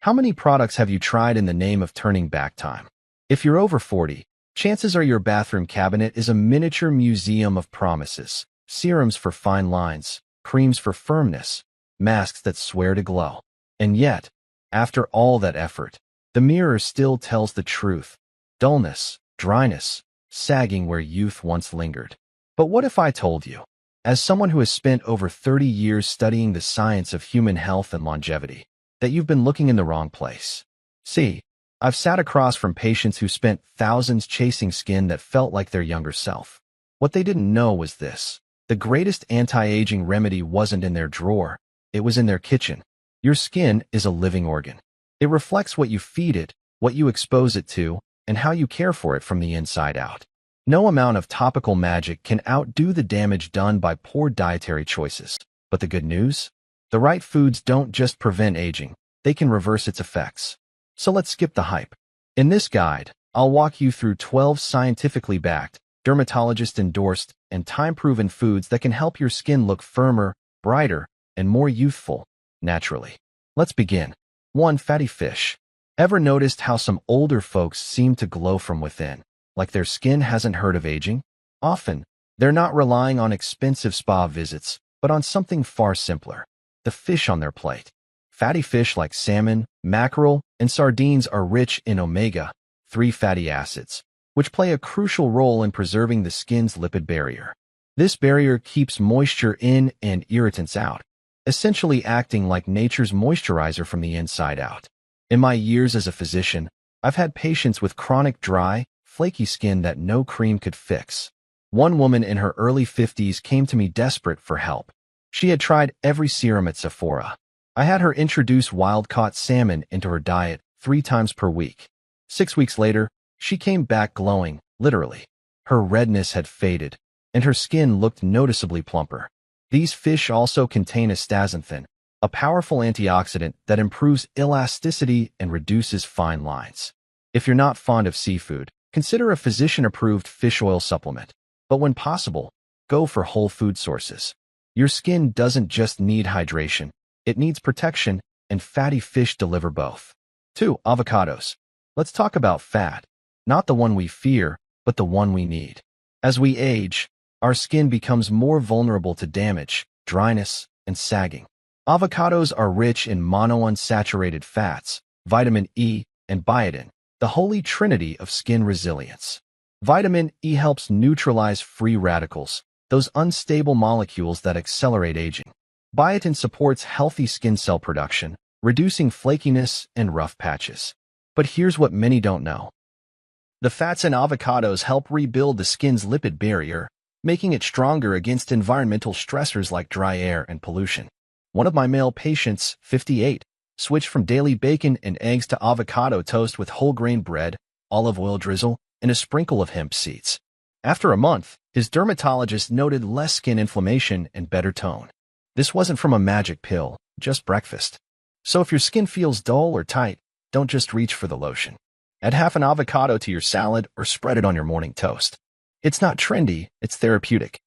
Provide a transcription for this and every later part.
How many products have you tried in the name of turning back time? If you're over 40, chances are your bathroom cabinet is a miniature museum of promises. Serums for fine lines, creams for firmness, masks that swear to glow. And yet, after all that effort, the mirror still tells the truth. Dullness, dryness, sagging where youth once lingered. But what if I told you, as someone who has spent over 30 years studying the science of human health and longevity, that you've been looking in the wrong place? See, I've sat across from patients who spent thousands chasing skin that felt like their younger self. What they didn't know was this: the greatest anti-aging remedy wasn't in their drawer, it was in their kitchen. Your skin is a living organ. It reflects what you feed it, what you expose it to, and how you care for it from the inside out. No amount of topical magic can outdo the damage done by poor dietary choices. But the good news? The right foods don't just prevent aging, they can reverse its effects. So let's skip the hype. In this guide, I'll walk you through 12 scientifically backed, dermatologist-endorsed, and time-proven foods that can help your skin look firmer, brighter, and more youthful, naturally. Let's begin. 1. Fatty fish. Ever noticed how some older folks seem to glow from within, like their skin hasn't heard of aging? Often, they're not relying on expensive spa visits, but on something far simpler: the fish on their plate. Fatty fish like salmon, mackerel, and sardines are rich in omega-3 fatty acids, which play a crucial role in preserving the skin's lipid barrier. This barrier keeps moisture in and irritants out, essentially acting like nature's moisturizer from the inside out. In my years as a physician, I've had patients with chronic dry, flaky skin that no cream could fix. One woman in her early 50s came to me desperate for help. She had tried every serum at Sephora. I had her introduce wild-caught salmon into her diet 3 times per week. 6 weeks later, she came back glowing, literally. Her redness had faded, and her skin looked noticeably plumper. These fish also contain astaxanthin, a powerful antioxidant that improves elasticity and reduces fine lines. If you're not fond of seafood, consider a physician-approved fish oil supplement. But when possible, go for whole food sources. Your skin doesn't just need hydration, it needs protection, and fatty fish deliver both. 2. Avocados. Let's talk about fat. Not the one we fear, but the one we need. As we age, our skin becomes more vulnerable to damage, dryness, and sagging. Avocados are rich in monounsaturated fats, vitamin E, and biotin, the holy trinity of skin resilience. Vitamin E helps neutralize free radicals, those unstable molecules that accelerate aging. Biotin supports healthy skin cell production, reducing flakiness and rough patches. But here's what many don't know. The fats in avocados help rebuild the skin's lipid barrier, making it stronger against environmental stressors like dry air and pollution. One of my male patients, 58, switched from daily bacon and eggs to avocado toast with whole grain bread, olive oil drizzle, and a sprinkle of hemp seeds. After a month, his dermatologist noted less skin inflammation and better tone. This wasn't from a magic pill, just breakfast. So if your skin feels dull or tight, don't just reach for the lotion. Add half an avocado to your salad or spread it on your morning toast. It's not trendy, it's therapeutic.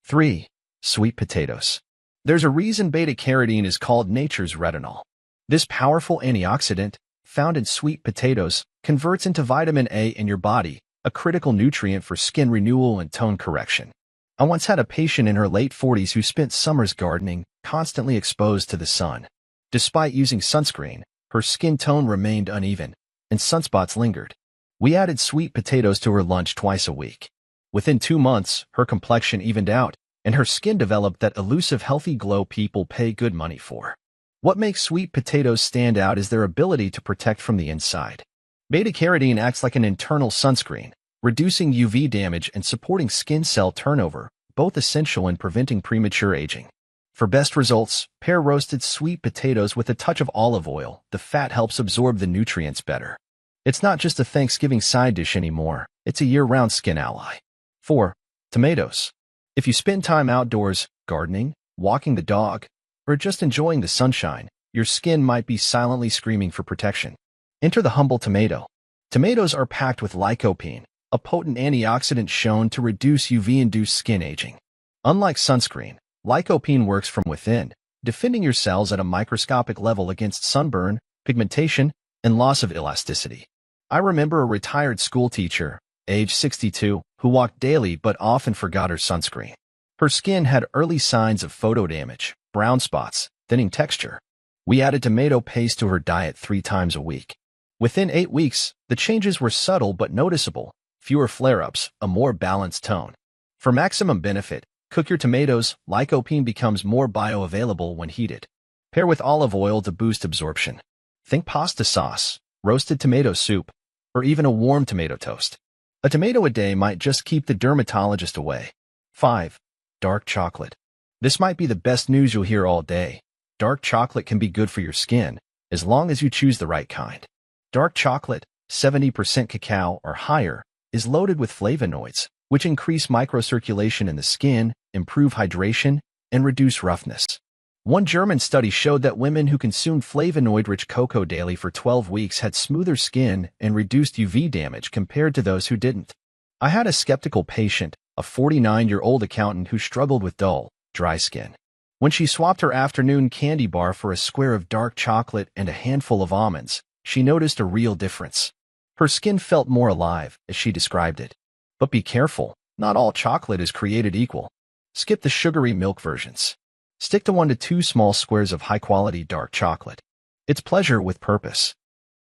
3. Sweet potatoes. There's a reason beta-carotene is called nature's retinol. This powerful antioxidant, found in sweet potatoes, converts into vitamin A in your body, a critical nutrient for skin renewal and tone correction. I once had a patient in her late 40s who spent summers gardening, constantly exposed to the sun. Despite using sunscreen, her skin tone remained uneven, and sunspots lingered. We added sweet potatoes to her lunch twice a week. Within 2 months, her complexion evened out, and her skin developed that elusive healthy glow people pay good money for. What makes sweet potatoes stand out is their ability to protect from the inside. Beta-carotene acts like an internal sunscreen, reducing UV damage and supporting skin cell turnover, both essential in preventing premature aging. For best results, pair roasted sweet potatoes with a touch of olive oil. The fat helps absorb the nutrients better. It's not just a Thanksgiving side dish anymore, it's a year-round skin ally. 4. Tomatoes. If you spend time outdoors, gardening, walking the dog, or just enjoying the sunshine, your skin might be silently screaming for protection. Enter the humble tomato. Tomatoes are packed with lycopene, a potent antioxidant shown to reduce UV-induced skin aging. Unlike sunscreen, lycopene works from within, defending your cells at a microscopic level against sunburn, pigmentation, and loss of elasticity. I remember a retired school teacher, age 62, who walked daily but often forgot her sunscreen. Her skin had early signs of photo damage, brown spots, thinning texture. We added tomato paste to her diet 3 times a week. Within 8 weeks, the changes were subtle but noticeable, fewer flare-ups, a more balanced tone. For maximum benefit, cook your tomatoes. Lycopene becomes more bioavailable when heated. Pair with olive oil to boost absorption. Think pasta sauce, roasted tomato soup, or even a warm tomato toast. A tomato a day might just keep the dermatologist away. 5. Dark chocolate. This might be the best news you'll hear all day. Dark chocolate can be good for your skin, as long as you choose the right kind. Dark chocolate, 70% cacao or higher, is loaded with flavonoids, which increase microcirculation in the skin, improve hydration, and reduce roughness. One German study showed that women who consumed flavonoid-rich cocoa daily for 12 weeks had smoother skin and reduced UV damage compared to those who didn't. I had a skeptical patient, a 49-year-old accountant who struggled with dull, dry skin. When she swapped her afternoon candy bar for a square of dark chocolate and a handful of almonds, she noticed a real difference. Her skin felt more alive, as she described it. But be careful, not all chocolate is created equal. Skip the sugary milk versions. Stick to 1 to 2 small squares of high-quality dark chocolate. It's pleasure with purpose.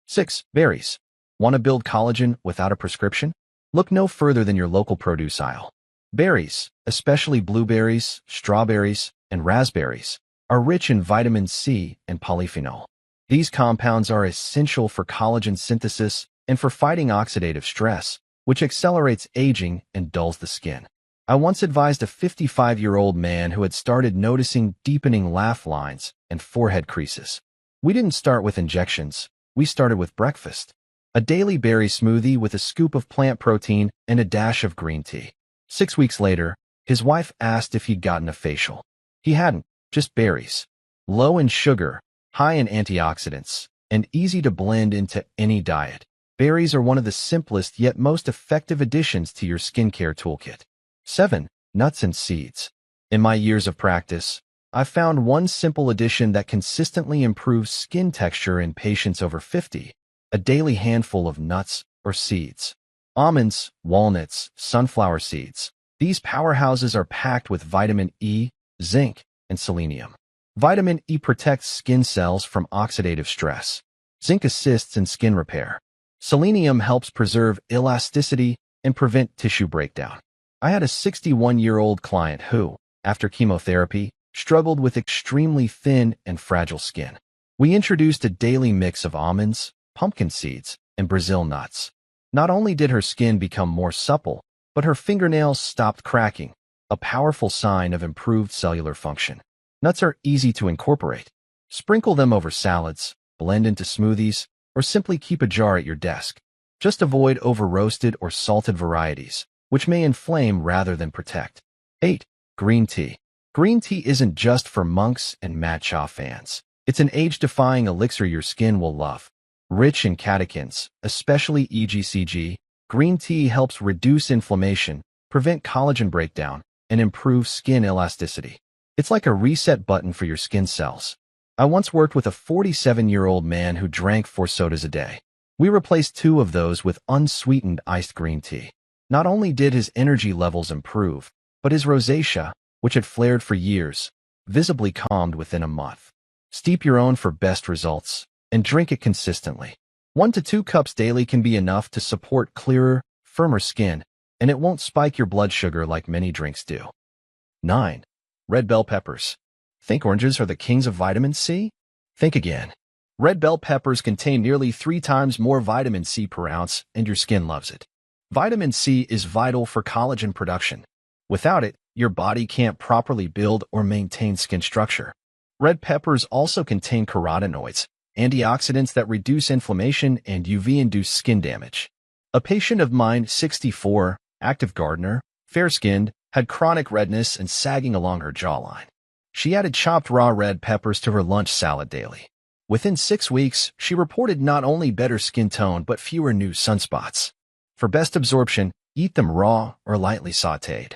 6. Berries. Want to build collagen without a prescription? Look no further than your local produce aisle. Berries, especially blueberries, strawberries, and raspberries, are rich in vitamin C and polyphenol. These compounds are essential for collagen synthesis and for fighting oxidative stress, which accelerates aging and dulls the skin. I once advised a 55-year-old man who had started noticing deepening laugh lines and forehead creases. We didn't start with injections, we started with breakfast. A daily berry smoothie with a scoop of plant protein and a dash of green tea. 6 weeks later, his wife asked if he'd gotten a facial. He hadn't, just berries. Low in sugar, high in antioxidants, and easy to blend into any diet. Berries are one of the simplest yet most effective additions to your skincare toolkit. 7. Nuts and seeds. In my years of practice, I've found one simple addition that consistently improves skin texture in patients over 50, a daily handful of nuts or seeds. Almonds, walnuts, sunflower seeds. These powerhouses are packed with vitamin E, zinc, and selenium. Vitamin E protects skin cells from oxidative stress. Zinc assists in skin repair. Selenium helps preserve elasticity and prevent tissue breakdown. I had a 61-year-old client who, after chemotherapy, struggled with extremely thin and fragile skin. We introduced a daily mix of almonds, pumpkin seeds, and Brazil nuts. Not only did her skin become more supple, but her fingernails stopped cracking, a powerful sign of improved cellular function. Nuts are easy to incorporate. Sprinkle them over salads, blend into smoothies, or simply keep a jar at your desk. Just avoid over-roasted or salted varieties, which may inflame rather than protect. 8. Green tea. Green tea isn't just for monks and matcha fans. It's an age-defying elixir your skin will love. Rich in catechins, especially EGCG, green tea helps reduce inflammation, prevent collagen breakdown, and improve skin elasticity. It's like a reset button for your skin cells. I once worked with a 47-year-old man who drank 4 sodas a day. We replaced 2 of those with unsweetened iced green tea. Not only did his energy levels improve, but his rosacea, which had flared for years, visibly calmed within a month. Steep your own for best results, and drink it consistently. 1 to 2 cups daily can be enough to support clearer, firmer skin, and it won't spike your blood sugar like many drinks do. 9. Red bell peppers. Think oranges are the kings of vitamin C? Think again. Red bell peppers contain nearly 3 times more vitamin C per ounce, and your skin loves it. Vitamin C is vital for collagen production. Without it, your body can't properly build or maintain skin structure. Red peppers also contain carotenoids, antioxidants that reduce inflammation and UV-induced skin damage. A patient of mine, 64, active gardener, fair-skinned, had chronic redness and sagging along her jawline. She added chopped raw red peppers to her lunch salad daily. Within 6 weeks, she reported not only better skin tone but fewer new sunspots. For best absorption, eat them raw or lightly sautéed.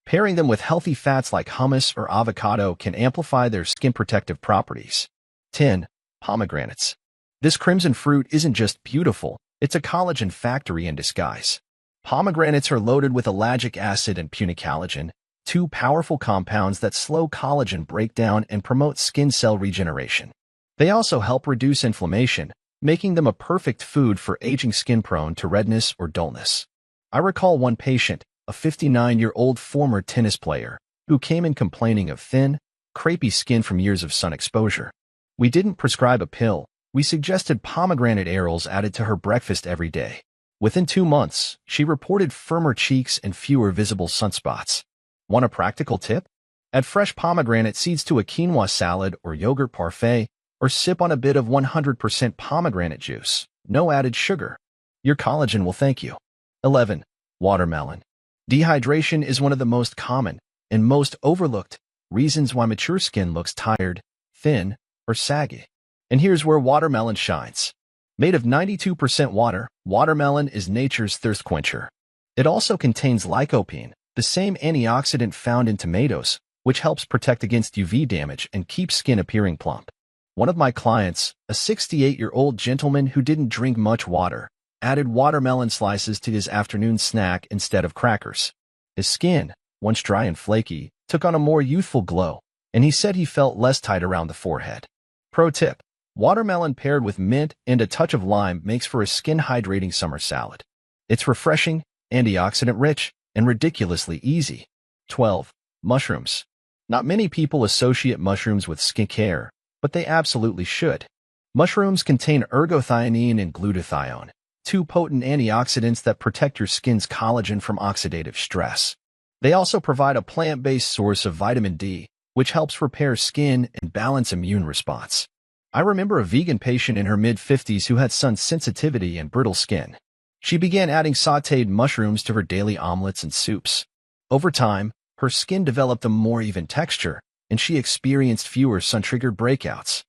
Pairing them with healthy fats like hummus or avocado can amplify their skin protective properties. 10. Pomegranates. This crimson fruit isn't just beautiful, it's a collagen factory in disguise. Pomegranates are loaded with ellagic acid and punicalagin, two powerful compounds that slow collagen breakdown and promote skin cell regeneration. They also help reduce inflammation, making them a perfect food for aging skin prone to redness or dullness. I recall one patient, a 59-year-old former tennis player, who came in complaining of thin, crepey skin from years of sun exposure. We didn't prescribe a pill. We suggested pomegranate arils added to her breakfast every day. Within 2 months, she reported firmer cheeks and fewer visible sunspots. Want a practical tip? Add fresh pomegranate seeds to a quinoa salad or yogurt parfait, or sip on a bit of 100% pomegranate juice. No added sugar. Your collagen will thank you. 11. Watermelon. Dehydration is one of the most common and most overlooked reasons why mature skin looks tired, thin, or saggy. And here's where watermelon shines. Made of 92% water, watermelon is nature's thirst quencher. It also contains lycopene, the same antioxidant found in tomatoes, which helps protect against UV damage and keeps skin appearing plump. One of my clients, a 68-year-old gentleman who didn't drink much water, added watermelon slices to his afternoon snack instead of crackers. His skin, once dry and flaky, took on a more youthful glow, and he said he felt less tight around the forehead. Pro tip: watermelon paired with mint and a touch of lime makes for a skin-hydrating summer salad. It's refreshing, antioxidant-rich, and ridiculously easy. 12. Mushrooms. Not many people associate mushrooms with skincare, but they absolutely should. Mushrooms contain ergothioneine and glutathione, two potent antioxidants that protect your skin's collagen from oxidative stress. They also provide a plant-based source of vitamin D, which helps repair skin and balance immune response. I remember a vegan patient in her mid-50s who had sun sensitivity and brittle skin. She began adding sautéed mushrooms to her daily omelets and soups. Over time, her skin developed a more even texture, and she experienced fewer sun-triggered breakouts.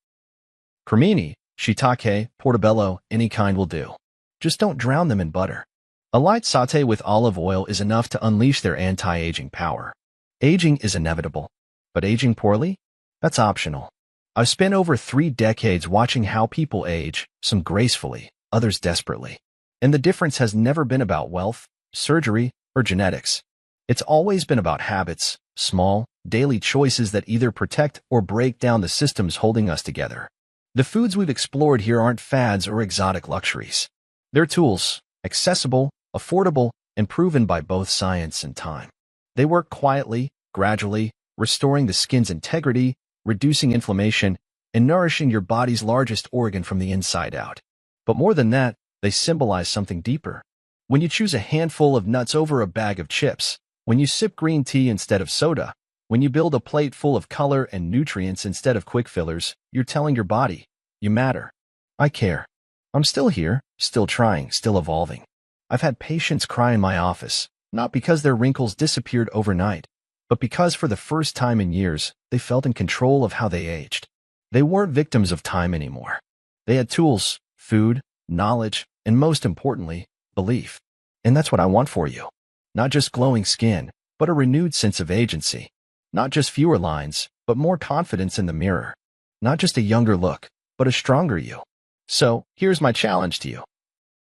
Cremini, shiitake, portobello, any kind will do. Just don't drown them in butter. A light sauté with olive oil is enough to unleash their anti-aging power. Aging is inevitable, but aging poorly? That's optional. I've spent over 3 decades watching how people age, some gracefully, others desperately. And the difference has never been about wealth, surgery, or genetics. It's always been about habits, small, daily choices that either protect or break down the systems holding us together. The foods we've explored here aren't fads or exotic luxuries. They're tools, accessible, affordable, and proven by both science and time. They work quietly, gradually, restoring the skin's integrity, reducing inflammation, and nourishing your body's largest organ from the inside out. But more than that, they symbolize something deeper. When you choose a handful of nuts over a bag of chips, when you sip green tea instead of soda, when you build a plate full of color and nutrients instead of quick fillers, you're telling your body, you matter. I care. I'm still here, still trying, still evolving. I've had patients cry in my office, not because their wrinkles disappeared overnight, but because for the first time in years, they felt in control of how they aged. They weren't victims of time anymore. They had tools, food, knowledge, and most importantly, belief. And that's what I want for you. Not just glowing skin, but a renewed sense of agency. Not just fewer lines, but more confidence in the mirror. Not just a younger look, but a stronger you. So, here's my challenge to you.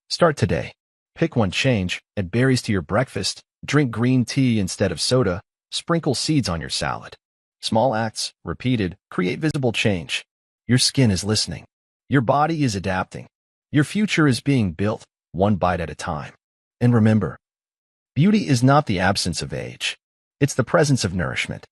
Start today. Pick one change, add berries to your breakfast, drink green tea instead of soda, sprinkle seeds on your salad. Small acts, repeated, create visible change. Your skin is listening. Your body is adapting. Your future is being built, one bite at a time. And remember, beauty is not the absence of age. It's the presence of nourishment.